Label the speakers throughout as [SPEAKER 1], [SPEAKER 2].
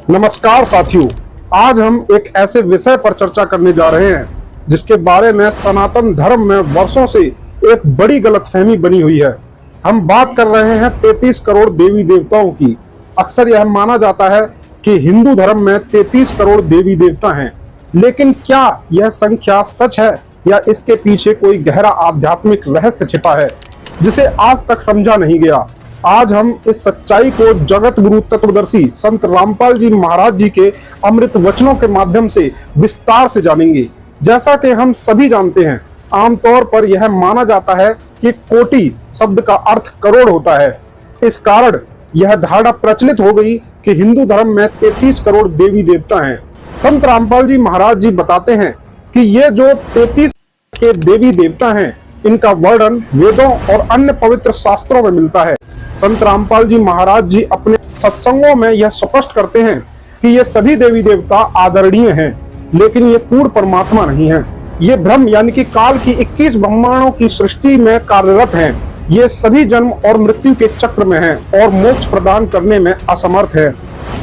[SPEAKER 1] नमस्कार साथियों, आज हम एक ऐसे विषय पर चर्चा करने जा रहे हैं जिसके बारे में सनातन धर्म में वर्षों से एक बड़ी गलतफहमी बनी हुई है। हम बात कर रहे हैं 33 करोड़ देवी देवताओं की। अक्सर यह माना जाता है कि हिंदू धर्म में 33 करोड़ देवी देवता हैं, लेकिन क्या यह संख्या सच है या इसके पीछे कोई गहरा आध्यात्मिक रहस्य छिपा है जिसे आज तक समझा नहीं गया। आज हम इस सच्चाई को जगत गुरु तत्वदर्शी संत रामपाल जी महाराज जी के अमृत वचनों के माध्यम से विस्तार से जानेंगे। जैसा कि हम सभी जानते हैं, आमतौर पर यह माना जाता है कि कोटि शब्द का अर्थ करोड़ होता है। इस कारण यह धारणा प्रचलित हो गई कि हिंदू धर्म में 33 करोड़ देवी देवता हैं। संत रामपाल जी महाराज जी बताते हैं कि ये जो 33 के देवी देवता हैं, इनका वर्णन वेदों और अन्य पवित्र शास्त्रों में मिलता है। संत रामपाल जी महाराज जी अपने सत्संगों में यह स्पष्ट करते हैं कि ये सभी देवी देवता आदरणीय हैं, लेकिन ये पूर्ण परमात्मा नहीं है। ये ब्रह्म यानी कि काल की 21 ब्रह्मांडों की सृष्टि में कार्यरत हैं। ये सभी जन्म और मृत्यु के चक्र में हैं और मोक्ष प्रदान करने में असमर्थ है।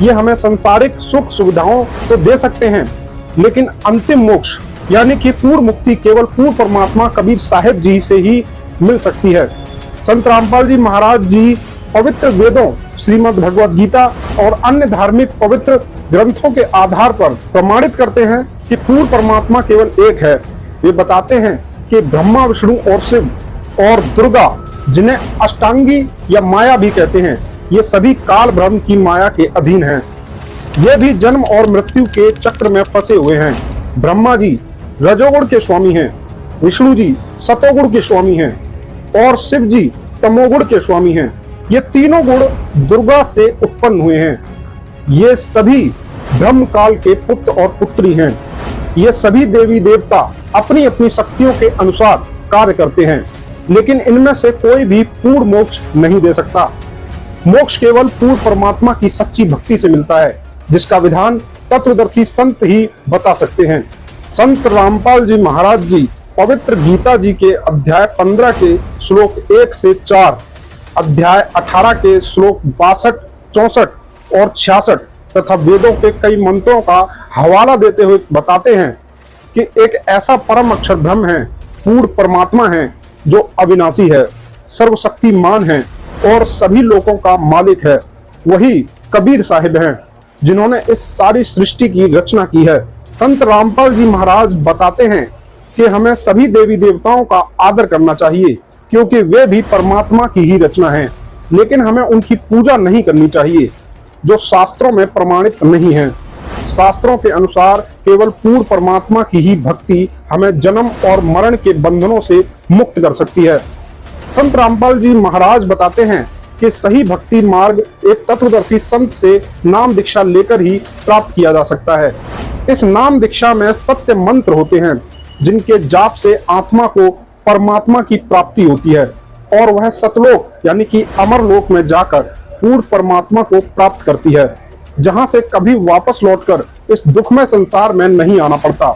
[SPEAKER 1] ये हमें संसारिक सुख सुविधाओं तो दे सकते हैं, लेकिन अंतिम मोक्ष यानी कि पूर्ण मुक्ति केवल पूर्ण परमात्मा कबीर साहिब जी से ही मिल सकती है। संत रामपाल जी महाराज जी पवित्र वेदों, श्रीमद् भगवद गीता और अन्य धार्मिक पवित्र ग्रंथों के आधार पर प्रमाणित करते हैं कि पूर्ण परमात्मा केवल एक है। वे बताते हैं कि ब्रह्मा, विष्णु और शिव और दुर्गा, जिन्हें अष्टांगी या माया भी कहते हैं, ये सभी काल ब्रह्म की माया के अधीन हैं। ये भी जन्म और मृत्यु के चक्र में फंसे हुए हैं। ब्रह्मा जी रजोगुण के स्वामी हैं, विष्णु जी सतोगुण के स्वामी हैं और शिव जी तमोगुण के स्वामी हैं। ये तीनों गुण दुर्गा से उत्पन्न हुए हैं। ये सभी ब्रह्म काल के पुत्र और पुत्री हैं। ये सभी देवी देवता अपनी अपनी शक्तियों के अनुसार कार्य करते हैं, लेकिन इनमें से कोई भी पूर्ण मोक्ष नहीं दे सकता। मोक्ष केवल पूर्ण परमात्मा की सच्ची भक्ति से मिलता है, जिसका विधान तत्वदर्शी संत ही बता सकते हैं। संत रामपाल जी महाराज जी पवित्र गीता जी के अध्याय 15 के श्लोक 1 से 4, अध्याय 18 के श्लोक 62, 64 और 66 तथा वेदों के कई मंत्रों का हवाला देते हुए बताते हैं कि एक ऐसा परम अक्षर ब्रह्म है, पूर्ण परमात्मा है, जो अविनाशी है, सर्वशक्तिमान है और सभी लोगों का मालिक है। वही कबीर साहिब हैं, जिन्होंने इस सारी सृष्टि की रचना की है। संत रामपाल जी महाराज बताते हैं कि हमें सभी देवी देवताओं का आदर करना चाहिए, क्योंकि वे भी परमात्मा की ही रचना है, लेकिन हमें उनकी पूजा नहीं करनी चाहिए जो शास्त्रों में प्रमाणित नहीं है। शास्त्रों के अनुसार केवल पूर्ण परमात्मा की ही भक्ति हमें जन्म और मरण के बंधनों से मुक्त कर सकती है। संत रामपाल जी महाराज बताते हैं कि सही भक्ति मार्ग एक तत्वदर्शी संत से नाम दीक्षा लेकर ही प्राप्त किया जा सकता है। इस नाम दीक्षा में सत्य मंत्र होते हैं, जिनके जाप से आत्मा को परमात्मा की प्राप्ति होती है और वह सतलोक यानी कि अमर लोक में जाकर पूर्ण परमात्मा को प्राप्त करती है, जहां से कभी वापस लौटकर इस दुखमय संसार में नहीं आना पड़ता।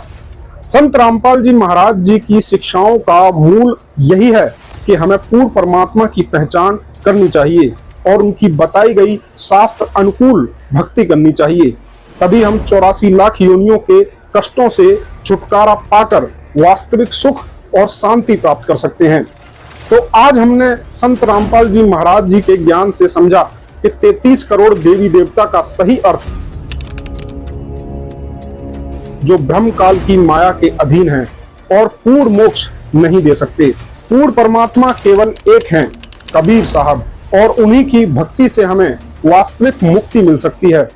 [SPEAKER 1] संत रामपाल जी महाराज जी की शिक्षाओं का मूल यही है कि हमें पूर्ण परमात्मा की पहचान करनी चाहिए और उनकी बताई गई शास्त्र अनुकूल भक्ति करनी चाहिए। तभी हम 84 लाख योनियों के कष्टों से छुटकारा पाकर वास्तविक सुख और शांति प्राप्त कर सकते हैं। तो आज हमने संत रामपाल जी महाराज जी के ज्ञान से समझा कि 33 करोड़ देवी देवता का सही अर्थ, जो ब्रह्म काल की माया के अधीन हैं और पूर्ण मोक्ष नहीं दे सकते। पूर्ण परमात्मा केवल एक हैं, कबीर साहब, और उन्हीं की भक्ति से हमें वास्तविक मुक्ति मिल सकती है।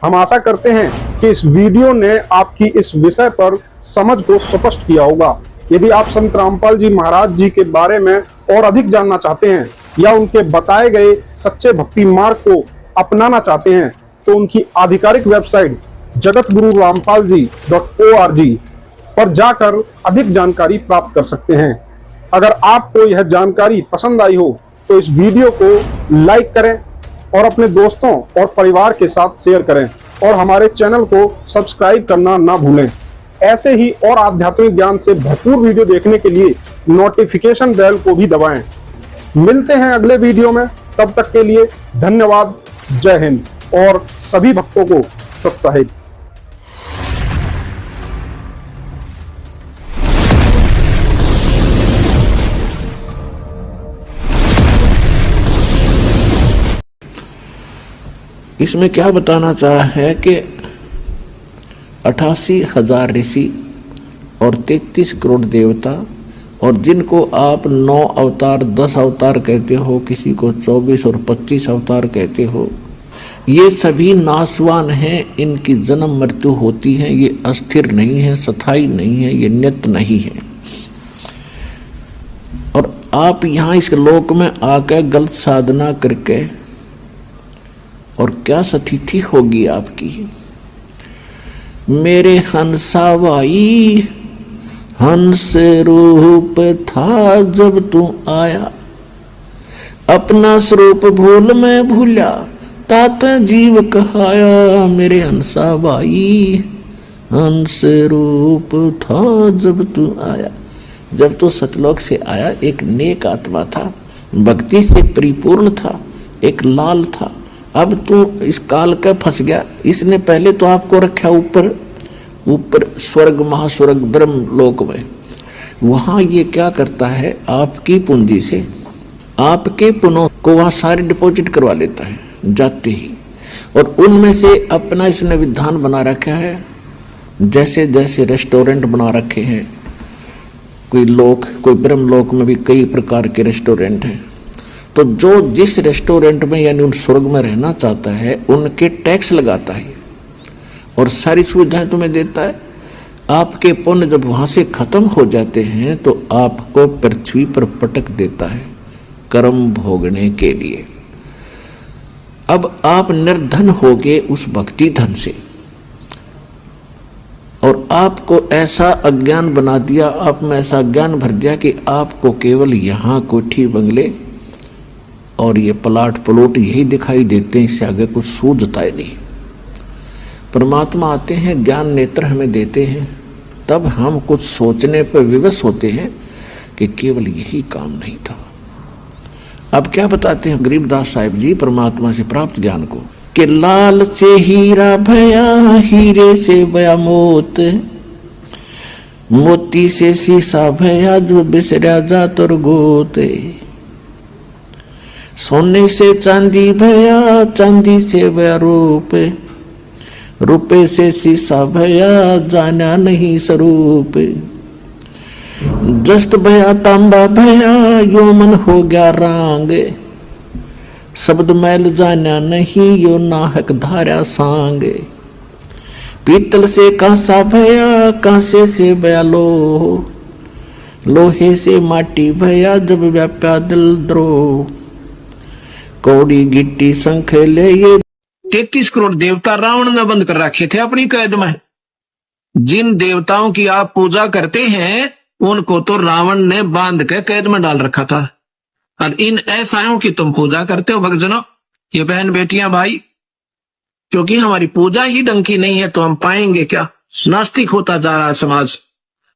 [SPEAKER 1] हम आशा करते हैं कि इस वीडियो ने आपकी इस विषय पर समझ को स्पष्ट किया होगा। यदि आप संत रामपाल जी महाराज जी के बारे में और अधिक जानना चाहते हैं या उनके बताए गए सच्चे भक्ति मार्ग को अपनाना चाहते हैं, तो उनकी आधिकारिक वेबसाइट jagatgururampalji.org पर जाकर अधिक जानकारी प्राप्त कर सकते हैं। अगर आपको यह जानकारी पसंद आई हो तो इस वीडियो को लाइक करें और अपने दोस्तों और परिवार के साथ शेयर करें और हमारे चैनल को सब्सक्राइब करना ना भूलें। ऐसे ही और आध्यात्मिक ज्ञान से भरपूर वीडियो देखने के लिए नोटिफिकेशन बेल को भी दबाएं। मिलते हैं अगले वीडियो में, तब तक के लिए धन्यवाद। जय हिंद और सभी भक्तों को मकसद साहिब।
[SPEAKER 2] इसमें क्या बताना चाहा है कि 88,000 ऋषि और 33 करोड़ देवता, और जिनको आप 9 अवतार 10 अवतार कहते हो, किसी को 24 और 25 अवतार कहते हो, ये सभी नाशवान हैं। इनकी जन्म मृत्यु होती है, ये अस्थिर नहीं है, स्थायी नहीं है, ये नित्य नहीं है। और आप यहाँ इस लोक में आकर गलत साधना करके, और क्या स्थिति होगी आपकी। मेरे हंसा भाई हंस रूप था जब तू आया, अपना स्वरूप भूल में भूला, तात जीव कहाया। मेरे हंसा भाई हंस रूप था जब तू आया। जब तू सतलोक से आया एक नेक आत्मा था, भक्ति से परिपूर्ण था, एक लाल था। अब तू इस काल का फंस गया। इसने पहले तो आपको रखा ऊपर ऊपर स्वर्ग महास्वर्ग ब्रह्म लोक में। वहां ये क्या करता है, आपकी पूंजी से आपके पुनः को वहां सारे डिपॉजिट करवा लेता है जाते ही, और उनमें से अपना इसने विधान बना रखा है। जैसे जैसे रेस्टोरेंट बना रखे हैं, कोई लोक, कोई ब्रह्म लोक में भी कई प्रकार के रेस्टोरेंट हैं। तो जो जिस रेस्टोरेंट में यानी उन स्वर्ग में रहना चाहता है, उनके टैक्स लगाता है और सारी सुविधाएं तुम्हें देता है। आपके पुण्य जब वहां से खत्म हो जाते हैं तो आपको पृथ्वी पर पटक देता है कर्म भोगने के लिए। अब आप निर्धन हो गए उस भक्ति धन से, और आपको ऐसा अज्ञान बना दिया, आप में ऐसा ज्ञान भर दिया कि आपको केवल यहाँ कोठी बंगले और ये प्लाट प्लॉट यही दिखाई देते हैं, इससे आगे कुछ सूझता ही नहीं। परमात्मा आते हैं, ज्ञान नेत्र हमें देते हैं, तब हम कुछ सोचने पर विवश होते हैं कि केवल यही काम नहीं था। अब क्या बताते हैं गरीबदास साहिब जी परमात्मा से प्राप्त ज्ञान को, कि लाल से हीरा भया, हीरे से भया मोत, मोती से शीशा भया, जो बिसरा जात और गोते। सोने से चांदी भया, चांदी से भया रूप, रुपए से शीशा भया, जाना नहीं स्वरूप। जस्त भया तांबा भया, यो मन हो गया रांग, शब्द मैल जाना नहीं, यो नाहक धारा सांग। पीतल से कांसा भया, कांसे से भया लोह, लोहे से माटी भया, जब व्याप्या दिल द्रोह। कौड़ी गिट्टी शंख ले, ये 33 करोड़ देवता रावण ने बंद कर रखे थे अपनी कैद में। जिन देवताओं की आप पूजा करते हैं उनको तो रावण ने बांध के कैद में डाल रखा था, और इन ऐसाओं की तुम पूजा करते हो भक्तजनों, ये बहन बेटियां भाई। क्योंकि हमारी पूजा ही ढंग की नहीं है तो हम पाएंगे क्या। नास्तिक होता जा रहा है समाज,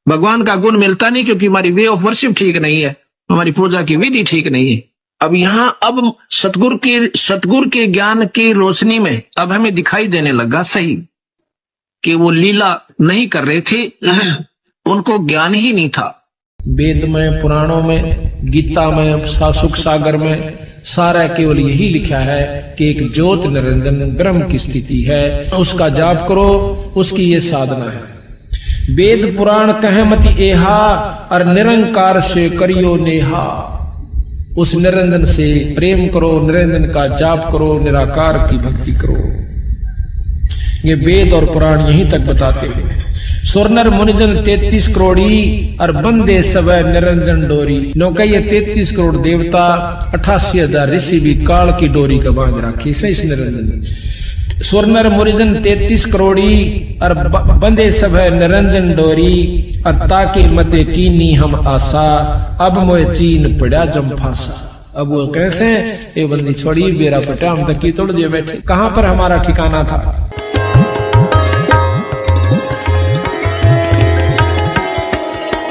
[SPEAKER 2] भगवान का गुण मिलता नहीं क्योंकि हमारी वे ऑफ वर्शिप ठीक नहीं है, हमारी पूजा की विधि ठीक नहीं है। अब यहाँ अब सतगुरु के ज्ञान की रोशनी में अब हमें दिखाई देने लगा सही कि वो लीला नहीं कर रहे थे, उनको ज्ञान ही नहीं था।
[SPEAKER 3] वेद में, पुराणों में, गीता में, सुख सागर में सारा केवल यही लिखा है कि एक ज्योत निरंजन ब्रह्म की स्थिति है, उसका जाप करो, उसकी ये साधना है। वेद पुराण कहे मति एहा, और निरंकार से करियो नेहा। उस निरंजन से प्रेम करो, निरंजन का जाप करो, निराकार की भक्ति करो। ये वेद और पुराण यहीं तक बताते हैं। सुरनर मुनिजन 33 करोड़ी, और बंदे सब निरंजन डोरी। नौका ये 33 करोड़ देवता, 88,000 ऋषि भी काल की डोरी का बांध राखी से इस निरंजन। सुरनर मुनिजन 33 करोड़ी, और बंदे सब निरंजन डोरी। और ताकि मते कीनी हम आशा, अब मोए चीन पड़ा जम फांसा। अब वो कैसे ये बंदी छोड़ी बेरा पटा, हम तक की तोड़ दिए बैठे, कहां पर हमारा ठिकाना था।